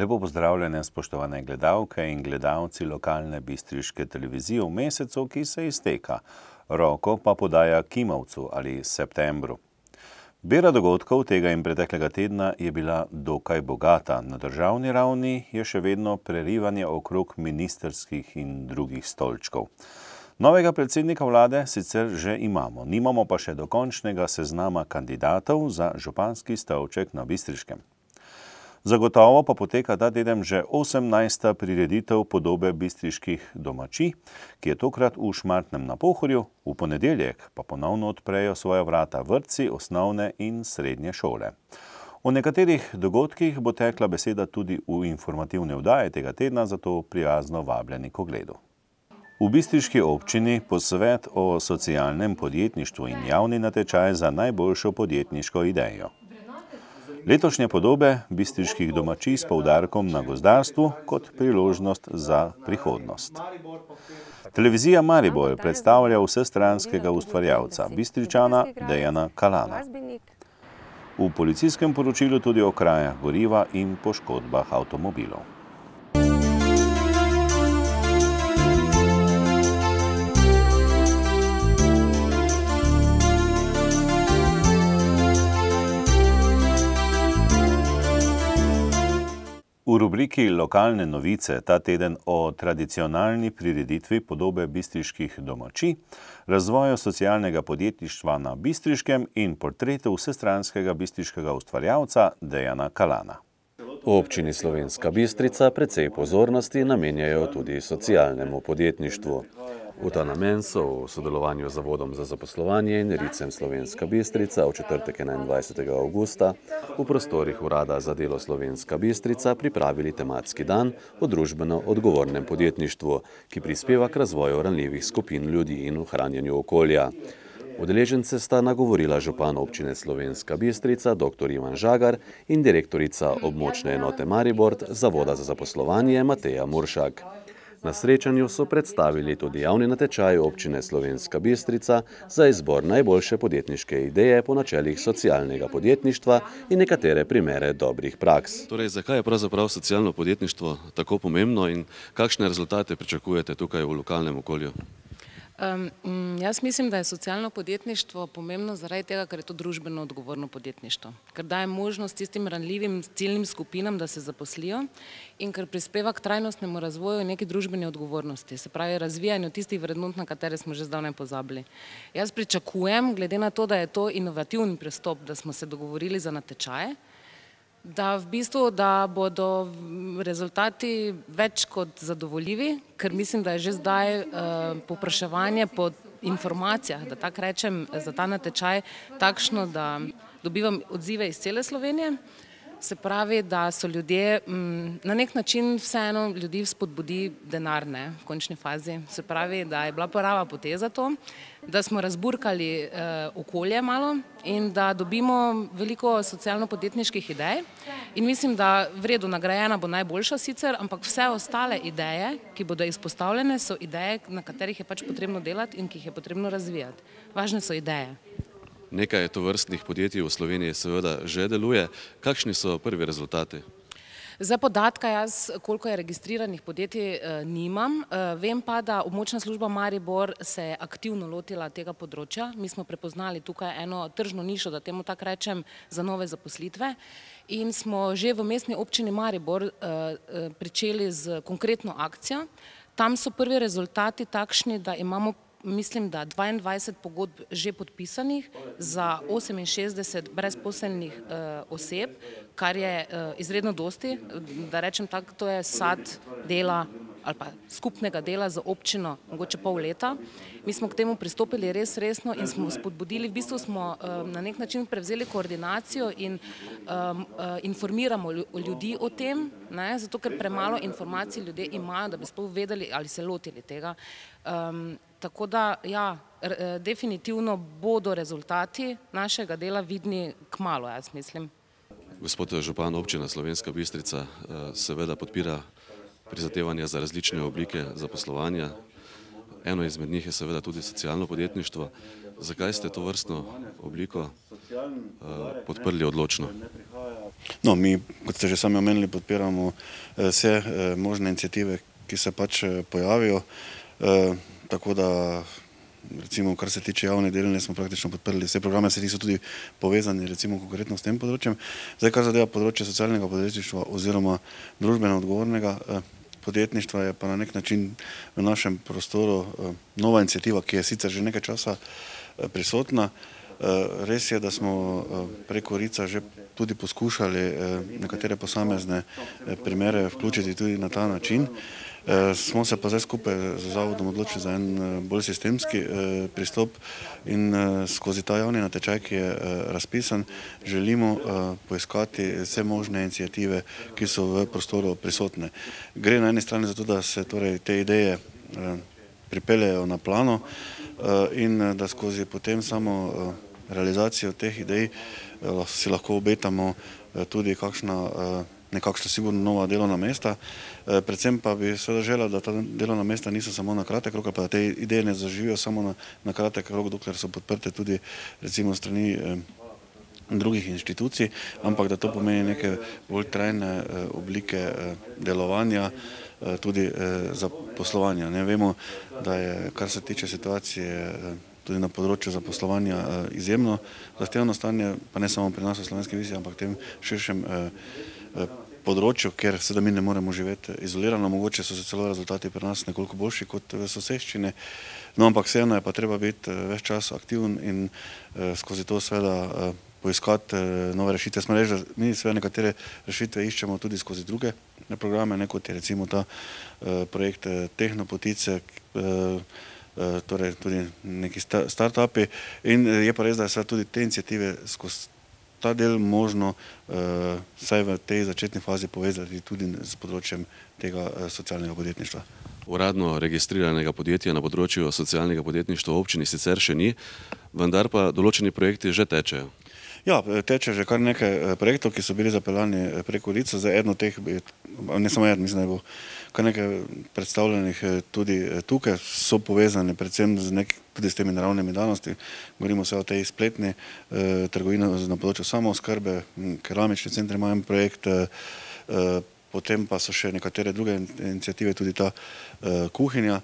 Lepo pozdravljene, spoštovane gledalke in gledalci lokalne bistriške televizije v mesecu, ki se izteka. Roko pa podaja kimavcu ali septembru. Bera dogodkov tega in preteklega tedna je bila dokaj bogata. Na državni ravni je še vedno prerivanje okrog ministrskih in drugih stolčkov. Novega predsednika vlade sicer že imamo, nimamo pa še dokončnega seznama kandidatov za županski stolček na Bistriškem. Zagotovo pa poteka ta teden že 18. prireditev podobe bistriških domačij, ki je tokrat v Šmartnem na Pohorju, v ponedeljek pa ponovno odprejo svoja vrata vrtci, osnovne in srednje šole. O nekaterih dogodkih bo tekla beseda tudi v informativne oddaje tega tedna, zato prijazno vabljeni k ogledu. V bistriški občini posvet o socialnem podjetništvu in javni natečaj za najboljšo podjetniško idejo. Letošnje podobe bistriških domačij s poudarkom na gozdarstvu kot priložnost za prihodnost. Televizija Maribor predstavlja vsestranskega ustvarjalca, Bistričana Dejana Kalana. V policijskem poročilu tudi o krajah goriva in poškodbah avtomobilov. V rubriki Lokalne novice ta teden o tradicionalni prireditvi podobe bistriških domačij, razvoju socialnega podjetništva na Bistriškem in portretu vsestranskega bistriškega ustvarjalca Dejana Kalana. V občini Slovenska Bistrica precej pozornosti namenjajo tudi socialnemu podjetništvu. V ta namen so v sodelovanju z Zavodom za zaposlovanje in RICEM Slovenska Bistrica v četrtek 21. avgusta v prostorih Urada za delo Slovenska Bistrica pripravili tematski dan o družbeno odgovornem podjetništvu, ki prispeva k razvoju ranljivih skupin ljudi in ohranjanju okolja. Udeležence sta nagovorila župan občine Slovenska Bistrica dr. Ivan Žagar in direktorica območne enote Maribor Zavoda za zaposlovanje Mateja Muršak. Na srečanju so predstavili tudi javni natečaj občine Slovenska Bistrica za izbor najboljše podjetniške ideje po načelih socialnega podjetništva in nekatere primere dobrih praks. Torej, zakaj je pravzaprav socialno podjetništvo tako pomembno in kakšne rezultate pričakujete tukaj v lokalnem okolju? Jaz mislim, da je socialno podjetništvo pomembno zaradi tega, ker je to družbeno odgovorno podjetništvo. Ker daje možnost tistim ranljivim ciljnim skupinam, da se zaposlijo in ker prispeva k trajnostnemu razvoju in neki družbeni odgovornosti, se pravi razvijanju tistih vrednot, na katere smo že zdavnaj pozabili. Jaz pričakujem, glede na to, da je to inovativni pristop, da smo se dogovorili za natečaje, da v bistvu, da bodo rezultati več kot zadovoljivi, ker mislim, da je že zdaj povpraševanje po informacijah, da tako rečem, za ta natečaj takšno, da dobivam odzive iz cele Slovenije. Se pravi, da so ljudje, na nek način vseeno ljudi spodbudi denar, ne, v končni fazi. Se pravi, da je bila prava poteza to, da smo razburkali okolje malo in da dobimo veliko socialno-podjetniških idej. In mislim, da v redu nagrajena bo najboljša sicer, ampak vse ostale ideje, ki bodo izpostavljene, so ideje, na katerih je pač potrebno delati in ki jih je potrebno razvijati. Važne so ideje. Nekaj tovrstnih podjetij v Sloveniji seveda že deluje. Kakšni so prvi rezultati? Za podatka jaz, koliko je registriranih podjetij, nimam. Vem pa, da območna služba Maribor se je aktivno lotila tega področja. Mi smo prepoznali tukaj eno tržno nišo, da temu tako rečem, za nove zaposlitve. In smo že v mestni občini Maribor pričeli z konkretno akcijo. Tam so prvi rezultati takšni, da imamo, mislim, da 22 pogodb že podpisanih za 68 brezposelnih oseb, kar je izredno dosti, da rečem tako, to je sad dela ali pa skupnega dela za občino, mogoče pol leta. Mi smo k temu pristopili res resno in smo spodbudili, v bistvu smo na nek način prevzeli koordinacijo in informiramo ljudi o tem, zato ker premalo informacij ljudje imajo, da bi sploh vedeli ali se lotili tega. Tako da, ja, definitivno bodo rezultati našega dela vidni kmalu, jaz mislim. Gospod župan, občina Slovenska Bistrica seveda podpira prizadevanja za različne oblike zaposlovanja. Eno izmed njih je seveda tudi socialno podjetništvo. Zakaj ste to vrstno obliko podprli odločno? No, mi, kot ste že sami omenili, podpiramo vse možne iniciative, ki se pač pojavijo, tako da recimo, kar se tiče javne delovne, smo praktično podprli vse programe, se niso tudi povezani recimo konkretno s tem področjem. Zdaj, kar zadeva področje socialnega podjetništva oziroma družbeno odgovornega podjetništva, je pa na nek način v našem prostoru nova iniciativa, ki je sicer že nekaj časa prisotna. Res je, da smo preko RIC-a že tudi poskušali nekatere posamezne primere vključiti tudi na ta način. Smo se pa zdaj skupaj z zavodom odločili za en bolj sistemski pristop in skozi ta javni natečaj, ki je razpisan, želimo poiskati vse možne iniciative, ki so v prostoru prisotne. Gre na eni strani za to, da se torej te ideje pripeljejo na plano in da skozi potem samo realizacijo teh idej si lahko obetamo tudi nekakšna sigurno nova delovna mesta. Predvsem pa bi seveda želel, da ta delovna mesta niso samo na kratek rok, pa da te ideje ne zaživijo samo na kratek rok, dokler so podprte tudi recimo strani drugih inštitucij, ampak da to pomeni neke bolj trajne oblike delovanja, tudi zaposlovanja. Vemo, da je, kar se tiče situacije tudi na področju zaposlovanja izjemno zahtevno stanje, pa ne samo pri nas v Slovenski viziji, ampak tem širšem področju, ker seveda mi ne moremo živeti izolirano, mogoče so se celo rezultati pri nas nekoliko boljši kot v soseščini, no ampak vseeno je pa treba biti ves čas aktiven in skozi to seveda poiskati nove rešitve. Smo reči, da mi seveda nekatere rešitve iščemo tudi skozi druge programe, kot je recimo ta projekt Tehnopotice, torej tudi neki start-upi in je pa res, da je tudi te iniciative skozi ta del možno vsaj v tej začetni fazi povezati tudi s področjem tega socialnega podjetništva. Uradno registriranega podjetja na področju socialnega podjetništva v občini sicer še ni, vendar pa določeni projekti že tečejo. Ja, teče že kar nekaj projektov, ki so bili zapeljani preko RIC-a. Zdaj eden od teh, ne samo eden, mislim, da bo kar nekaj predstavljenih tudi tukaj, so povezane predvsem tudi s temi naravnimi danosti. Govorimo se o tej spletni trgovini na področju samooskrbe, keramični centri imajo en projekt, potem pa so še nekatere druge iniciative, tudi ta kuhinja,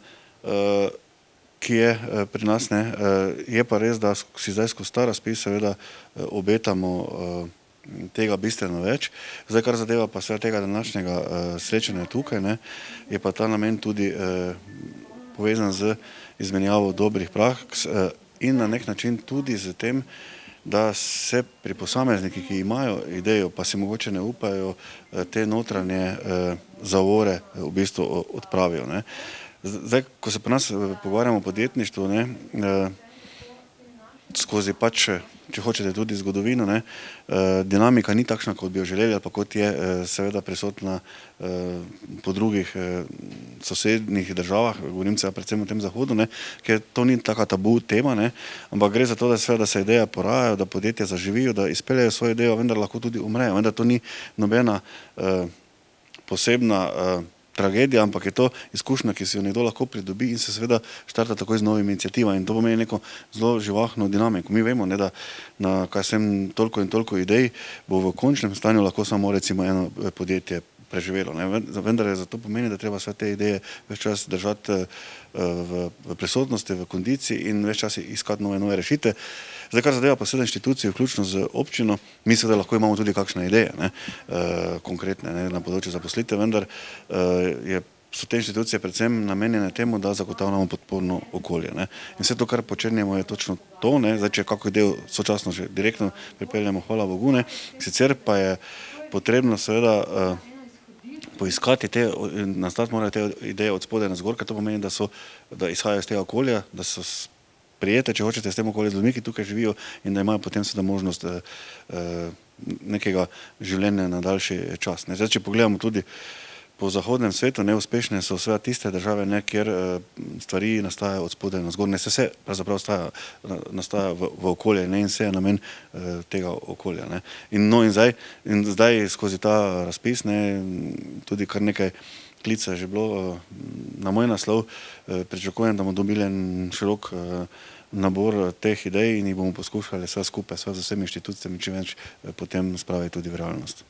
ki je pri nas. Je pa res, da si zdaj skozi ta razpis seveda obetamo tega bistveno več. Zdaj, kar zadeva pa seveda tega današnjega srečanja tukaj, je pa ta namen tudi povezan z izmenjavo dobrih praks in na nek način tudi z tem, da se pri posamezniki, ki imajo idejo, pa si mogoče ne upajo, te notranje zavore v bistvu odpravijo. Zdaj, ko se pri nas pogovarjamo o podjetništvu, skozi pač, če hočete, tudi zgodovino, dinamika ni takšna, kot bi jo želeli, ali pa kot je seveda prisotna po drugih sosednjih državah, govorim se predvsem o tem zahodu, ker to ni taka tabu tema, ampak gre za to, da seveda se ideje porajajo, da podjetja zaživijo, da izpeljejo svojo idejo, vendar lahko tudi umrejo, vendar to ni nobena posebna tragedija, ampak je to izkušnja, ki si jo nekdo lahko pridobi in se seveda štarta takoj z novimi iniciativami in to pomeni neko zelo živahno dinamiko. Mi vemo, da na toliko in toliko idej bo v končnem stanju lahko samo recimo eno podjetje preživelo. Vendar je zato pomeni, da treba vse te ideje ves čas držati v prisotnosti, v kondiciji in ves čas iskati nove rešitve. Zdaj, kar zadeva pa seveda inštitucije, vključno z občino, mi seveda lahko imamo tudi kakšne ideje, konkretne na področju zaposlitve, vendar so te inštitucije predvsem namenjene temu, da zagotavljamo podporno okolje. In vse to, kar počenjamo, je točno to. Zdaj, če kako idejo sočasno že direktno pripeljamo, hvala Bogu, sicer pa je potrebno seveda poiskati nastati morajo te ideje od spodaj na zgor, kar to pomeni, da izhajajo iz tega okolja, da so prijete, če hočete, s tem okolje z ljudmi, ki tukaj živijo in da imajo potem seveda možnost nekega življenja na daljši čas. Zdaj, če pogledamo tudi po zahodnem svetu, neuspešne so seveda tiste države, kjer stvari nastajajo od spodaj na zgor, vse pravzaprav nastaja v okolje in vse je namen tega okolja. In zdaj skozi ta razpis tudi kar nekaj klice že bilo na moj naslov. Pričakujem, da bomo dobili en širok nabor teh idej in jih bomo poskušali vse skupaj, z vsemi inštitucijami, čim več potem spraviti tudi v realnost.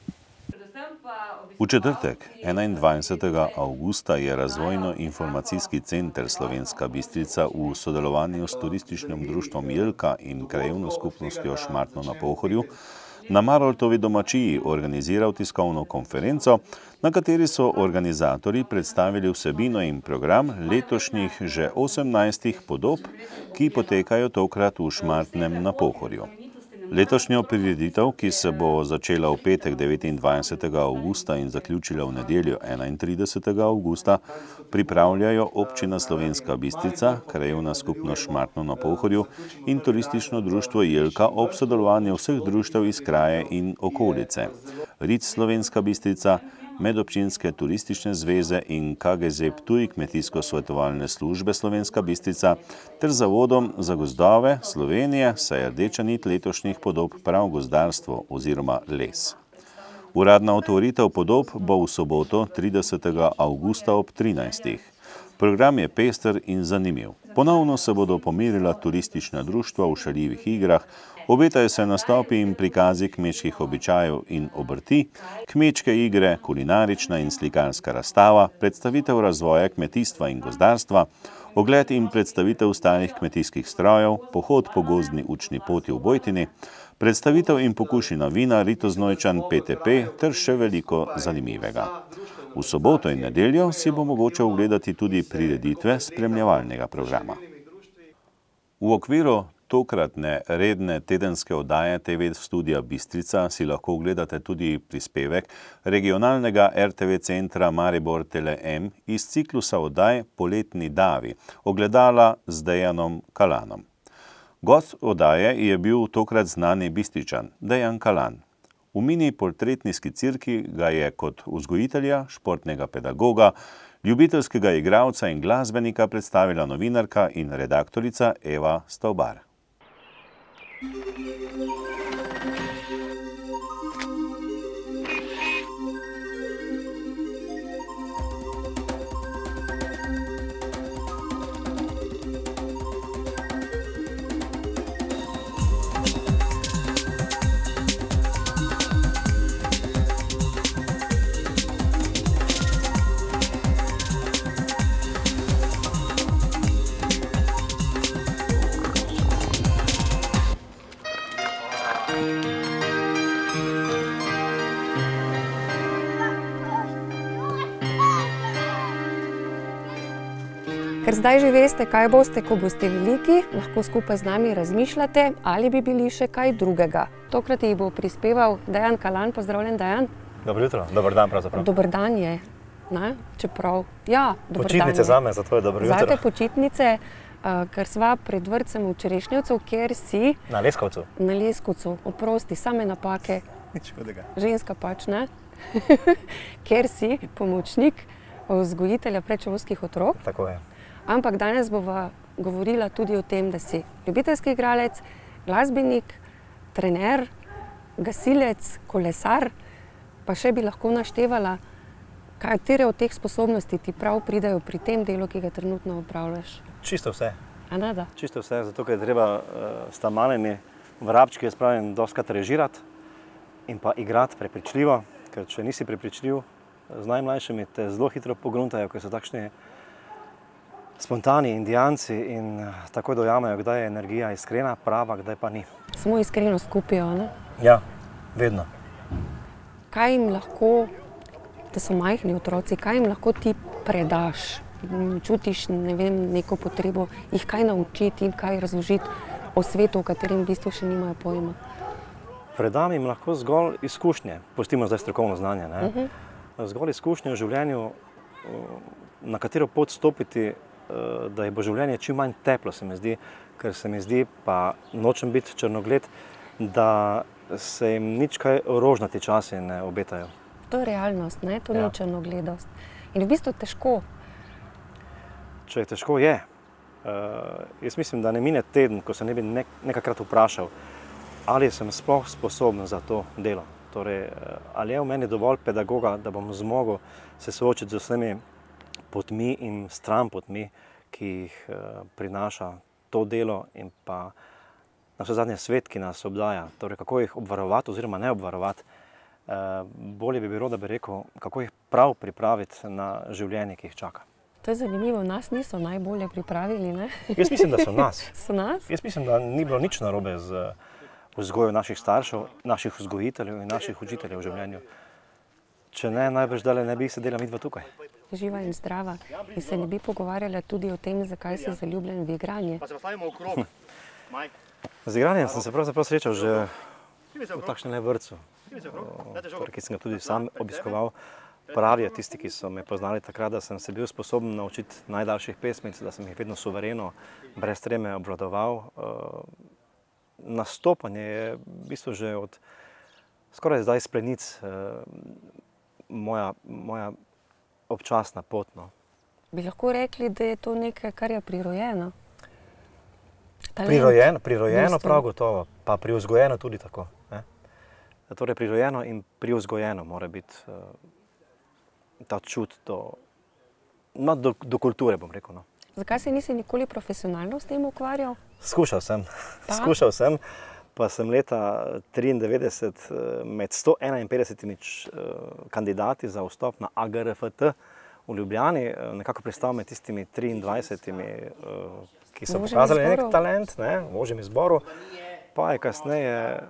V četrtek, 21. avgusta, je Razvojno-informacijski center Slovenska Bistrica v sodelovanju s Turističnim društvom Jelka in Krajevno skupnostjo Šmartno na Pohorju na Maroltovi domačiji organiziral tiskovno konferenco, na kateri so organizatorji predstavili vsebino in program letošnjih že 18 podob, ki potekajo tokrat v Šmartnem na Pohorju. Letošnjo prireditev, ki se bo začela v petek 29. avgusta in zaključila v nedeljo 31. avgusta, pripravljajo Občina Slovenska Bistrica, Krajevna skupnost Šmartno na Pohorju in Turistično društvo Jelka ob sodelovanju vseh društev iz kraje in okolice. RIC Slovenska Bistrica, Medobčinske turistične zveze in KGZ Ptuj Kmetijsko-svetovalne službe Slovenska Bistrica ter Zavodom za gozdove Slovenije, saj je rdeča nit letošnjih podob prav gozdarstvo oziroma les. Uradna otvoritev podob bo v soboto 30. avgusta ob 13. Program je pester in zanimiv. Ponovno se bodo pomirila turistična društva v šaljivih igrah, obetajo se nastopi in prikazi kmečkih običajev in obrti, kmečke igre, kulinarična in slikarska razstava, predstavitev razvoja kmetijstva in gozdarstva, ogled in predstavitev starih kmetijskih strojev, pohod po gozdni učni poti v Bojtini, predstavitev in pokušina vina Ritoznojčan PTP ter še veliko zanimivega. V soboto in nedeljo si bo mogoče ogledati tudi prireditve spremljevalnega programa. V okviru tokratne redne tedenske oddaje TV Studia Bistrica si lahko ogledate tudi prispevek regionalnega RTV centra Maribor Tele-M iz ciklusa oddaj Poletni davi, ogledala z Dejanom Kalanom. Gost oddaje je bil tokrat znani Bistričan, Dejan Kalan. V mini portretni skicirki ga je kot vzgojitelja, športnega pedagoga, ljubiteljskega igralca in glasbenika predstavila novinarka in redaktorica Eva Stavbar. Ker zdaj že veste, kaj boste, ko boste veliki, lahko skupaj z nami razmišljate, ali bi bili še kaj drugega. Tokrat jih bo prispeval Dejan Kalan. Pozdravljen, Dejan. Dobro jutro, dober dan pravzaprav. Dober dan je, ne? Čeprav, ja, dober dan je. Počitnice zame, zato je dobro jutro. Zate počitnice, ker sva pred vrtcem v Čerešnjevcu, kjer si... Na Leskovcu. Na Leskovcu, oprosti, same napake. Nič hudega. Ženska pač, ne? Ker si pomočnik vzgojitelja predšolskih otrok. Tako je. Ampak danes bova govorila tudi o tem, da si ljubiteljski igralec, glasbenik, trener, gasilec, kolesar, pa še bi lahko naštevala, katere od teh sposobnosti ti prav pridejo pri tem delu, ki ga trenutno opravljaš. Čisto vse. A ne da? Čisto vse, zato ker je treba s ta malimi vrabčki, jaz pravim, doskrat režirati in pa igrati prepričljivo, ker če nisi prepričljiv, z najmlajšimi te zelo hitro pogruntajo, ker so takšni spontani indijanci in takoj dojamajo, kdaj je energija iskrena, prava, kdaj pa ni. Samo iskrenost kupijo, ne? Ja, vedno. Kaj jim lahko, da so majhni otroci, kaj jim lahko ti predaš? Čutiš, ne vem, neko potrebo, jih kaj naučiti in kaj razložiti o svetu, v katerem v bistvu še nimajo pojma? Predam jim lahko zgolj izkušnje, pustimo zdaj strokovno znanje, ne? Zgolj izkušnje v življenju, na katero pot stopiti, da je bo življenje čim manj teplo, se mi zdi, ker se mi zdi, pa nočem biti črnogled, da se jim nič kaj rožnati časi ne obetajo. To je realnost, ne? To ni črnogledost. In v bistvu težko. Če je težko, je. Jaz mislim, da ne mine teden, ko se ne bi nekakrat vprašal, ali sem sploh sposoben za to delo. Torej, ali je v meni dovolj pedagoga, da bom zmogel se soočiti z vsemi potmi in stran potmi, ki jih prinaša to delo in pa na vse zadnje svet, ki nas obdaja. Torej, kako jih obvarovati oziroma ne obvarovati. Bolje bi bilo, da bi rekel, kako jih prav pripraviti na življenje, ki jih čaka. To je zanimivo, nas niso najbolje pripravili, ne? Jaz mislim, da so nas. So nas? Jaz mislim, da ni bilo nič narobe z vzgojo naših staršev, naših vzgojiteljev in naših učiteljev v življenju. Če ne, najbrž dalje ne bi sedela midva tukaj. Živa in zdrava. In se ne bi pogovarjala tudi o tem, zakaj si zaljubljen v igranje. Z igranjem sem se pravzaprav srečal že v takšnem vrtcu, ki sem ga tudi sam obiskoval. Pravijo tisti, ki so me poznali takrat, da sem se bil sposoben naučiti najdaljših pesmic, da sem jih vedno suvereno, brez treme obvladoval. Nastopanje je v bistvu že od skoraj zdaj splenic moja občasna pot. Bi lahko rekli, da je to nekaj, kar je prirojeno? Prirojeno prav gotovo, pa privzgojeno tudi tako. Torej, prirojeno in privzgojeno mora biti ta čut do kulture, bom rekel. Zakaj se nisi nikoli profesionalno s tem ukvarjal? Skušal sem, pa sem leta 1993 med 151 kandidati za vstop na AGRFT v Ljubljani nekako pristal med tistimi 23, ki so pokazali nek talent v ožjem izboru, pa je kasneje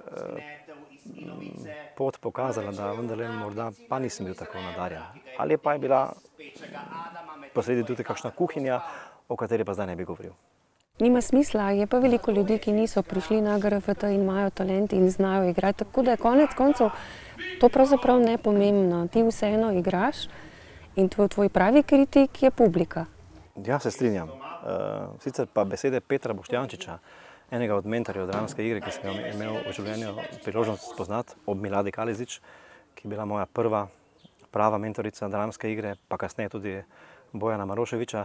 pot pokazala, da vendarle morda pa nisem bil tako nadarjen. Ali pa je bila posredi tudi kakšna kuhinja, o kateri pa zdaj ne bi govoril. Nima smisla, je pa veliko ljudi, ki niso prišli na AGRFT in imajo talent in znajo igrati, tako da je konec koncev to pravzaprav nepomembno. Ti vseeno igraš in tvoj pravi kritik je publika. Ja, se strinjam. Sicer pa besede Petra Boštjančiča, enega od mentorjev dramske igre, ki sem ga imel v življenju priložnost spoznati, ob Miladi Kalezič, ki je bila moja prva prava mentorica dramske igre, pa kasneje tudi Bojana Maroševiča.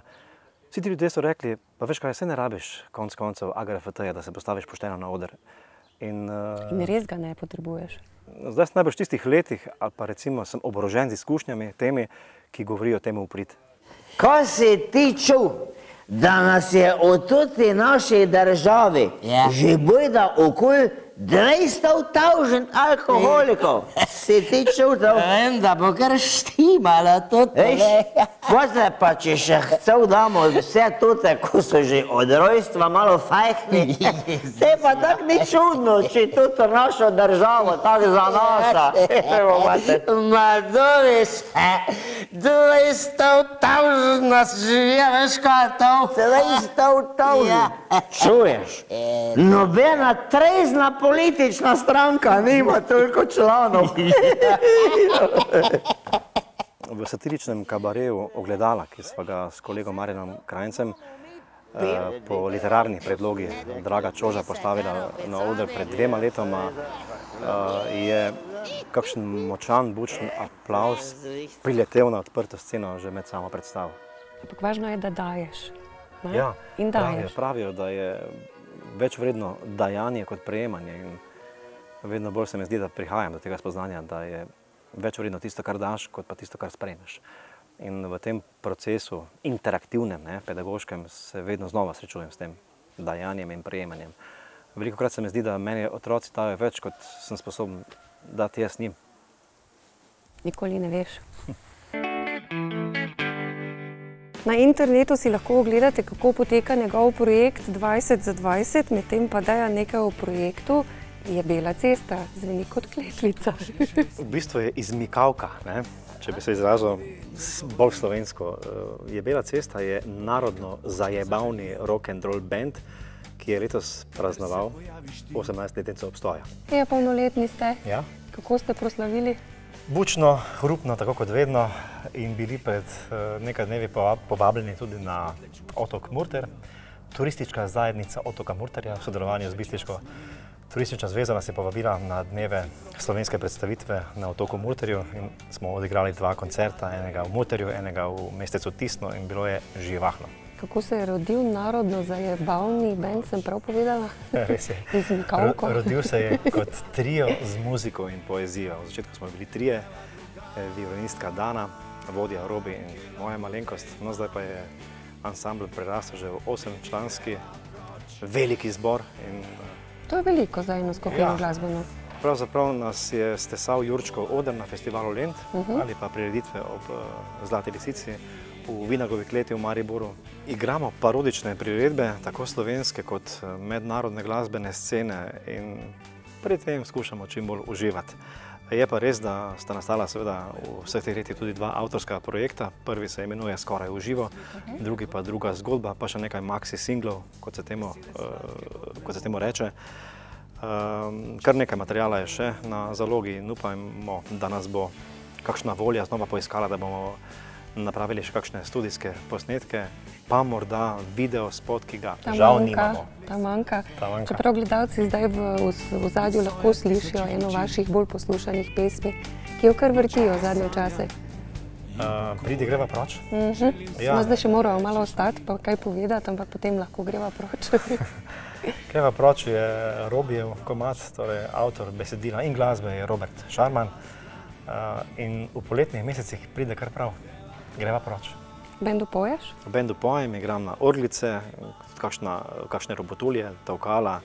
Vsi ti ljudje so rekli, pa veš kaj, se ne rabiš konec koncev AGRFT-ja, da se postaviš pošteno na oder. In res ga ne potrebuješ. Zdaj sem najbolj v tistih letih, ali pa recimo sem oborožen z izkušnjami, temi, ki govorijo temu v prid. Ko si ti čul, da nas je v tudi naši državi že bojda okoli 200.000 alkoholikov. Si ti čul, da... Vem, da bo kar štimalo tudi. Potem pa, če še chcel damo vse tute, ko so že od rojstva malo fajhni, te pa tako ni čudno, če tudi našo državo tako zanaša. Ma dobiš, 200.000 nas živje, veš kaj to? 200.000. Čuješ? Nobena trezna politična stranka nima toliko članov. V satiričnem kabareju Ogledala, ki sva ga s kolegom Marjanom Krajncem po literarnih predlogih Draga Čoža postavila na oder pred 2 letoma, je kakšen močan, bučen aplavz priletel na odprto sceno že med samo predstavo. Ampak važno je, da daješ. Ja, in daješ. Pravijo, da je več vredno dajanje kot prejemanje. In vedno bolj se mi zdi, da prihajam do tega spoznanja, da je več vredno tisto, kar daš, kot pa tisto, kar sprejmeš. In v tem procesu, interaktivnem, pedagoškem, se vedno znova srečujem s tem dajanjem in prejemanjem. Velikokrat se mi zdi, da meni otroci dajo več, kot sem sposoben dati jaz njim. Nikoli ne veš. Na internetu si lahko ogledate, kako poteka njegov projekt 20 za 20, medtem pa daja nekaj o projektu Je Bela cesta, zveni kot kletvica. V bistvu je izmikavka, če bi se izrazil bolj slovensko. Je Bela cesta je narodno zajebavni rock and roll band, ki je letos praznoval 18-letnico obstoja. Ja, polnoletni ste. Ja. Kako ste proslavili? Bučno, hrupno, tako kot vedno, in bili pred nekaj dnevi povabljeni tudi na otok Murter. Turistična zajednica otoka Murterja v sodelovanju z Bistriško turistična zveza nas je povabila na dneve slovenske predstavitve na otoku Murterju in smo odigrali 2 koncerta, enega v Murterju, enega v mestecu Tisno in bilo je živahno. kako se je rodil narodno zajebavni bend, sem prav povedala? Res je. Iz Mikavko. Rodil se je kot trio z muziko in poezijo. V začetku smo bili trije, violinistka Dana, vodja Robi in moja malenkost. No, zdaj pa je ansambl prerasel že v 8-članski veliki zbor. To je veliko za eno skupino glasbeno. Pravzaprav nas je stesal Jurčkov oder na festivalu Lent ali pa prireditve ob Zlati lisici v Vinagovi kleti v Mariboru. Igramo parodične priredbe, tako slovenske kot mednarodne glasbene scene in pri tem skušamo čim bolj uživati. Je pa res, da sta nastala seveda v vseh teh letih tudi dva avtorska projekta. Prvi se imenuje Skoraj v živo, drugi pa Druga zgodba, pa še nekaj maxi singlov, kot se temu reče. Kar nekaj materijala je še na zalogi in upajmo, da nas bo kakšna volja znova poiskala, da bomo napravili še kakšne studijske posnetke, pa morda video spot, ki ga žal nimamo. Ta manjka. Čeprav gledalci zdaj v ozadju lahko slišijo eno vaših bolj poslušanih pesmi, ki jo kar vrtijo zadnje čase. Pridi, greva proč. No, zdaj še moramo malo ostati, pa kaj povedati, ampak potem lahko greva proč. Greva proč je Robijev komad, torej avtor besedila in glasbe je Robert Šarman. In v poletnih mesecih pride kar prav. Greva proč. V bendu poješ? V bendu pojem, igram na orglice, kakšne robotulje, tolkala.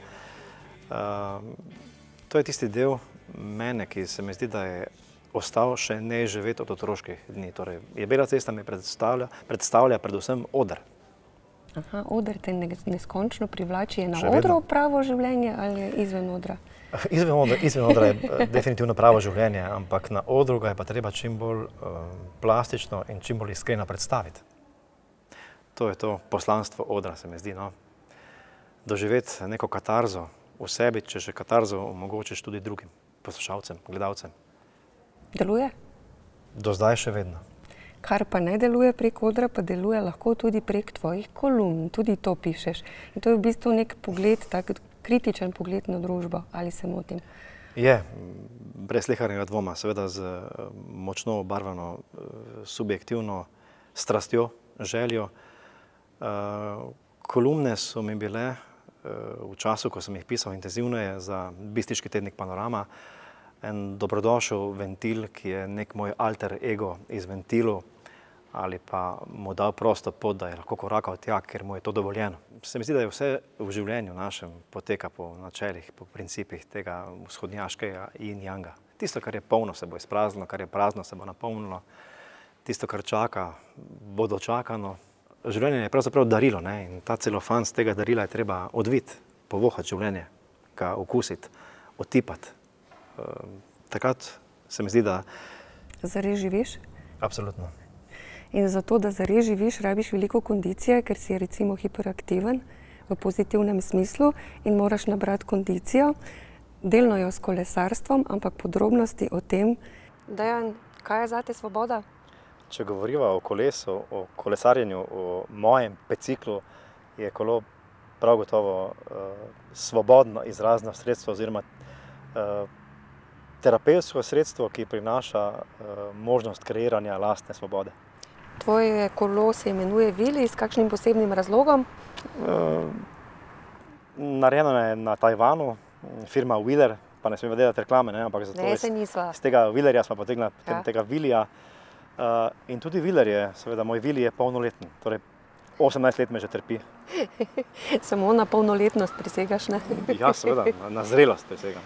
To je tisti del mene, ki se mi zdi, da je ostal še neizživet od otroških dni. Torej, Bela cesta mi predstavlja predvsem oder. Aha, oder te neskončno privlači. Je na odru pravo življenje ali je izven odra? Izven odra je definitivno pravo življenje, ampak na odru ga je pa treba čim bolj plastično in čim bolj iskreno predstaviti. To je to poslanstvo odra, se mi zdi. Doživeti neko katarzo v sebi, če še katarzo omogočiš tudi drugim poslušalcem, gledalcem. Deluje? Do zdaj še vedno. Kar pa ne deluje prek odra, pa deluje lahko tudi prek tvojih kolumn. Tudi to pišeš. In to je v bistvu nek pogled, tak kritičen pogled na družbo. Ali se motim? Je, brez sleharnega dvoma, seveda z močno obarvano, subjektivno strastjo, željo. Kolumne so mi bile v času, ko sem jih pisal intenzivneje za Bistriški tednik Panorama, en dobrodošel ventil, ki je nek moj alter ego izventilu ali pa mu dal prosto pot, da je lahko korakal tja, ker mu je to dovoljeno. Se mi zdi, da je vse v življenju našem poteka po načelih, po principih tega vzhodnjaškega yin-janga. Tisto, kar je polno, se bo izpraznilo, kar je prazno, se bo napolnilo. Tisto, kar čaka, bo dočakano. Življenje je pravzaprav darilo, in ta celofan z tega darila je treba odviti, povohati življenje, ga okusiti, otipati. Takrat se mi zdi, da... Zares živiš? Absolutno. In zato, da zares živiš, rabiš veliko kondicije, ker si recimo hiperaktiven v pozitivnem smislu in moraš nabrati kondicijo. Delno jo s kolesarstvom, ampak podrobnosti o tem. Dejan, kaj je zate svoboda? Če govoriva o kolesu, o kolesarjenju, o mojem biciklu, je kolo prav gotovo svobodno izrazno sredstvo oziroma terapevtsko sredstvo, ki prinaša možnost kreiranja lastne svobode. Tvoje kolo se imenuje Wili, s kakšnim posebnim razlogom? Narejeno je na Tajvanu, firma Wheeler, pa ne smemo delati reklame, ampak zato iz tega Wheelerja smo potegnili tega Willija. In tudi Wheeler je, seveda moj Willi je polnoleten, torej 18 let me že trpi. Samo na polnoletnost prisegaš, ne? Ja, seveda, na zrelost prisegam.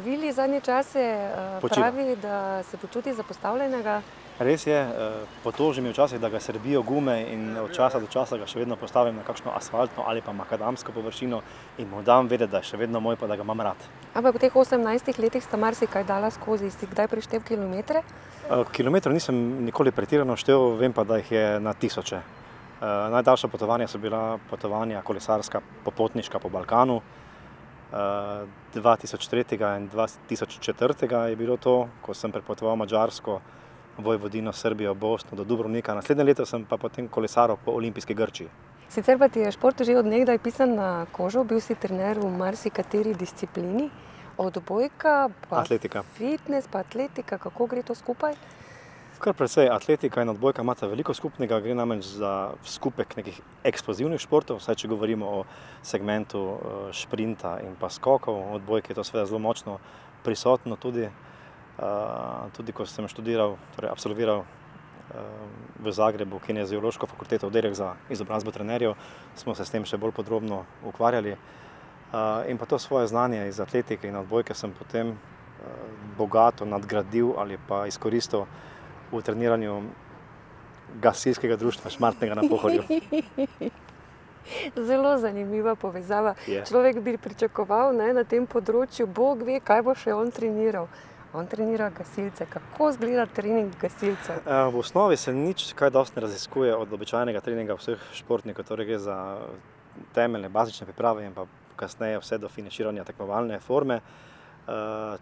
Willi zadnje čase pravi, da se počuti zapostavljenega. Res je, potoži mi včasih, da ga srbijo gume in od časa do časa ga še vedno postavim na kakšno asfaltno ali pa makadamsko površino in mu dam vedeti, da je še vedno moj, pa da ga imam rad. Ampak v teh 18 letih sta marsikaj dala skozi. Si kdaj preštel kilometre? Kilometrov nisem nikoli pretirano štel, vem pa, da jih je na tisoče. Najdaljša potovanja so bila potovanja kolesarska, popotniška po Balkanu. 2003. in 2004. je bilo to, ko sem prepotoval Madžarsko, Vojvodino, Srbijo, Bosno do Dubrovnika. Naslednje leto sem pa potem kolesaril po olimpijski Grčiji. Sicer pa ti je šport že od nekdaj pisan na kožo, bil si trener v marsikateri disciplini, odbojka, pa atletika. Fitness, pa atletika, kako gre to skupaj? Kar precej atletika in odbojka imata veliko skupnega, gre namreč za skupek nekih eksplozivnih športov, vsaj če govorimo o segmentu šprinta in pa skokov. Odbojke je to seveda zelo močno prisotno tudi ko sem študiral, torej absolviral v Zagrebu kineziološko fakulteto oddelek za izobrazbo trenerjev, smo se s tem še bolj podrobno ukvarjali. In pa to svoje znanje iz atletike in odbojke sem potem bogato nadgradil ali pa izkoristil v treniranju gasilskega društva Šmartnega na Pohorju. Zelo zanimiva povezava. Človek bi pričakoval na tem področju, Bog ve, kaj bo še on treniral. On trenira gasilce. Kako izgleda trening gasilcev? V osnovi se nič kaj dosti ne raziskuje od običajnega treninga vseh športnikov, torej gre za temeljne, bazične priprave in pa kasneje vse do finiširanja tekmovalne forme.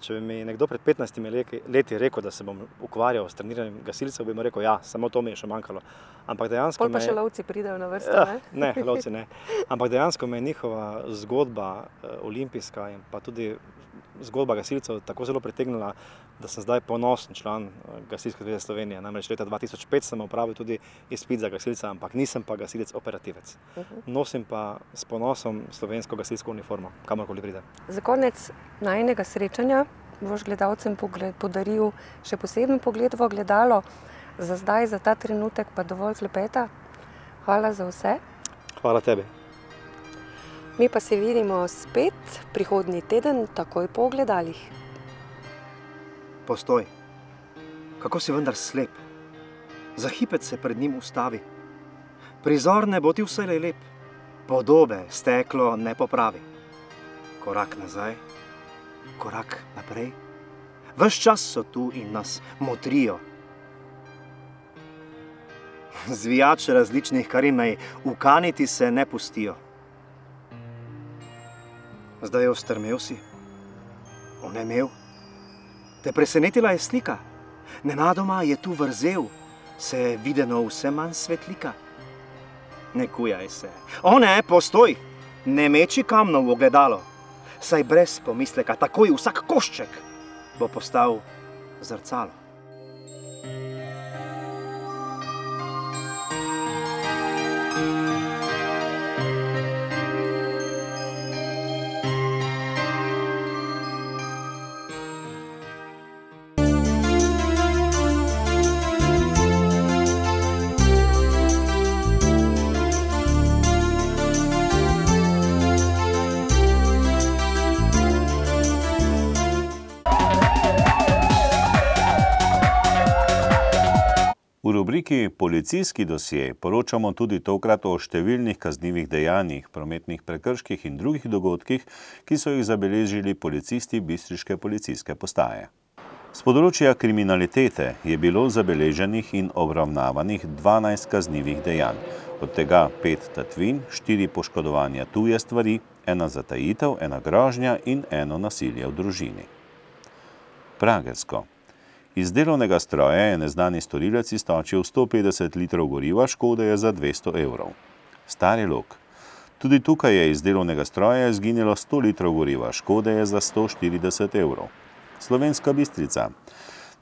Če bi mi nekdo pred 15 leti rekel, da se bom ukvarjal s treniranjem gasilcev, bi mi rekel, ja, samo to mi je še manjkalo. Ampak dejansko Pol pa še lovci pridejo na vrsto, ne? Ne, lovci ne. Ampak dejansko me je njihova zgodba olimpijska in pa tudi zgodba gasilcev tako zelo pritegnila, da sem zdaj ponosen član Gasilske zveze Slovenije. Namreč leta 2005 sem opravil tudi izpit za gasilca, ampak nisem pa gasilec operativec. Nosim pa s ponosom slovensko gasilsko uniformo, kamorkoli pride. Za konec najinega srečanja boš gledalcem podaril še poseben pogled v ogledalo. Za zdaj, za ta trenutek pa dovolj klepeta. Hvala za vse. Hvala tebi. Mi pa se vidimo spet prihodnji teden, takoj po ogledalih. Postoj. Kako si vendar slep? Za hipec se pred njim ustavi. Prizor ne bo ti vselej lep. Podobe steklo ne popravi. Korak nazaj, korak naprej. Ves čas so tu in nas motrijo. Zvijač različnih karinaj ukaniti se ne pustijo. Zdaj ostrmel si, onemel. Te presenetila je slika. Nenadoma je tu vrzel, se je videno vse manj svetlika. Ne kujaj se. O ne, postoj! Ne meči kamnov v ogledalo. Saj brez pomisleka, takoj vsak košček bo postal zrcalo. V rubriki Policijski dosje poročamo tudi tokrat o številnih kaznivih dejanjih, prometnih prekrških in drugih dogodkih, ki so jih zabeležili policisti bistriške policijske postaje. S področja kriminalitete je bilo zabeleženih in obravnavanih 12 kaznivih dejanj, od tega 5 tatvin, 4 poškodovanja tuje stvari, 1 zatajitev, 1 grožnja in 1 nasilje v družini. Pragersko. Iz delovnega stroja je neznani storilec iztočil 150 litrov goriva, škode je za 200 evrov. Stari Lok. Tudi tukaj je iz delovnega stroja izginilo 100 litrov goriva, škode je za 140 evrov. Slovenska Bistrica.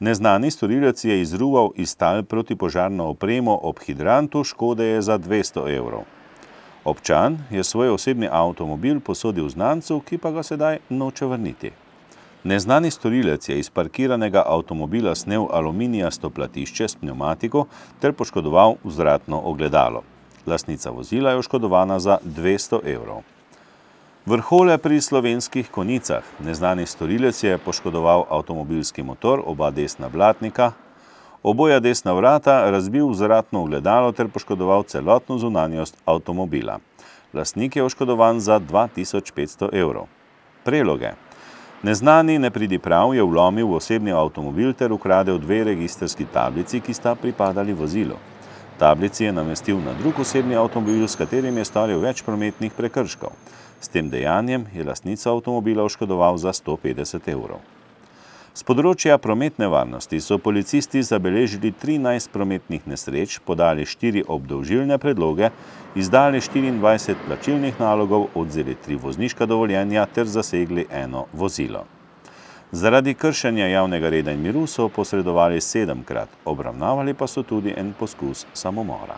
Neznani storilec je izruval iz tal protipožarno opremo ob hidrantu, škode je za 200 evrov. Občan je svoj osebni avtomobil posodil znancu, ki pa ga sedaj noče vrniti. Neznani storilec je iz parkiranega avtomobila snel aluminijasto platišče s pnevmatiko ter poškodoval vzvratno ogledalo. Lastnica vozila je oškodovana za 200 evrov. Vrhole pri Slovenskih Konjicah. Neznani storilec je poškodoval avtomobilski motor, oba desna blatnika, oboja desna vrata, razbil vzvratno ogledalo ter poškodoval celotno zunanjost avtomobila. Lastnik je oškodovan za 2500 evrov. Preloge. Neznani nepridiprav je vlomil v osebni avtomobil ter ukradel 2 registrski tablici, ki sta pripadali vozilu. Tablici je namestil na drug osebni avtomobil, s katerim je storil več prometnih prekrškov. S tem dejanjem je lastnica avtomobila oškodoval za 150 evrov. S področja prometne varnosti so policisti zabeležili 13 prometnih nesreč, podali 4 obdolžilne predloge, izdali 24 plačilnih nalogov, odvzeli 3 vozniška dovoljenja ter zasegli 1 vozilo. Zaradi kršenja javnega reda in miru so posredovali 7-krat, obravnavali pa so tudi en poskus samomora.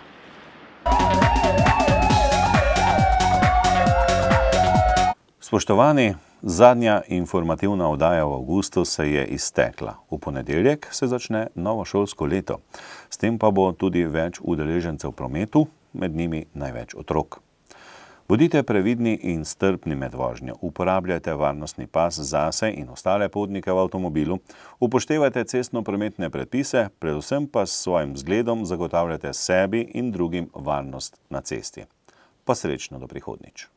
Spoštovani, zadnja informativna oddaja v avgustu se je iztekla. V ponedeljek se začne novo šolsko leto. S tem pa bo tudi več udeležencev v prometu, med njimi največ otrok. Bodite previdni in strpni med vožnjo. Uporabljajte varnostni pas zase in ostale potnike v avtomobilu. Upoštevajte cestno-prometne predpise, predvsem pa s svojim zgledom zagotavljajte sebi in drugim varnost na cesti. Pa srečno do prihodnjič.